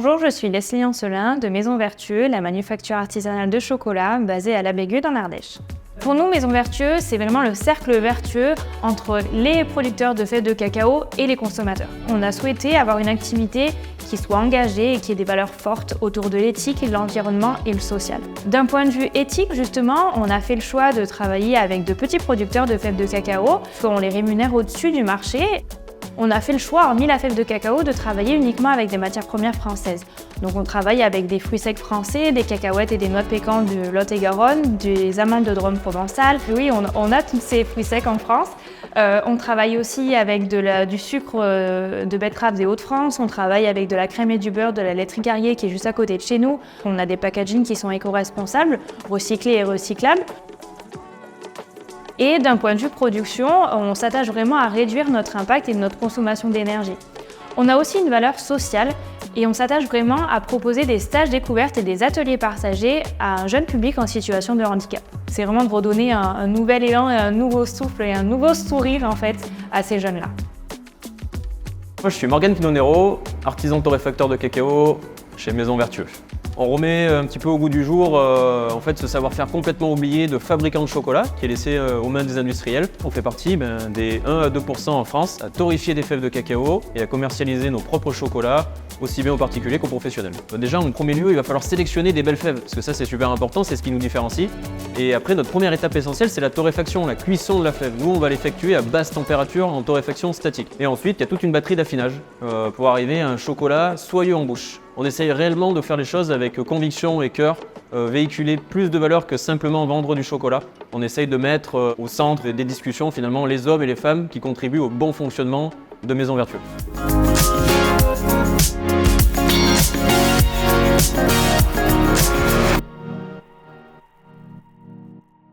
Bonjour, je suis Leslie Ancelin de Maison Vertueux, la manufacture artisanale de chocolat basée à La Bégue dans l'Ardèche. Pour nous, Maison Vertueux, c'est vraiment le cercle vertueux entre les producteurs de fèves de cacao et les consommateurs. On a souhaité avoir une activité qui soit engagée et qui ait des valeurs fortes autour de l'éthique, l'environnement et le social. D'un point de vue éthique, justement, on a fait le choix de travailler avec de petits producteurs de fèves de cacao, qu'on les rémunère au-dessus du marché. On a fait le choix, hormis la fève de cacao, de travailler uniquement avec des matières premières françaises. Donc on travaille avec des fruits secs français, des cacahuètes et des noix de pécan de Lot-et-Garonne, des amandes de Drôme provençal. Oui, on a tous ces fruits secs en France. On travaille aussi avec du sucre de betterave des Hauts-de-France. On travaille avec de la crème et du beurre de la laiterie Carrier qui est juste à côté de chez nous. On a des packagings qui sont éco-responsables, recyclés et recyclables. Et d'un point de vue production, on s'attache vraiment à réduire notre impact et notre consommation d'énergie. On a aussi une valeur sociale et on s'attache vraiment à proposer des stages découvertes et des ateliers partagés à un jeune public en situation de handicap. C'est vraiment de redonner un nouvel élan, un nouveau souffle et un nouveau sourire en fait à ces jeunes-là. Moi je suis Morgane Pinonero, artisan torréfacteur de cacao chez Maison Vertueux. On remet un petit peu au goût du jour en fait, ce savoir-faire complètement oublié de fabricants de chocolat qui est laissé aux mains des industriels. On fait partie des 1 à 2% en France à torréfier des fèves de cacao et à commercialiser nos propres chocolats, aussi bien aux particuliers qu'aux professionnels. Déjà, en premier lieu, il va falloir sélectionner des belles fèves, parce que ça c'est super important, c'est ce qui nous différencie. Et après, notre première étape essentielle, c'est la torréfaction, la cuisson de la fève. Nous, on va l'effectuer à basse température en torréfaction statique. Et ensuite, il y a toute une batterie d'affinage pour arriver à un chocolat soyeux en bouche. On essaye réellement de faire les choses avec conviction et cœur, véhiculer plus de valeur que simplement vendre du chocolat. On essaye de mettre au centre des discussions finalement les hommes et les femmes qui contribuent au bon fonctionnement de Maison Vertueux.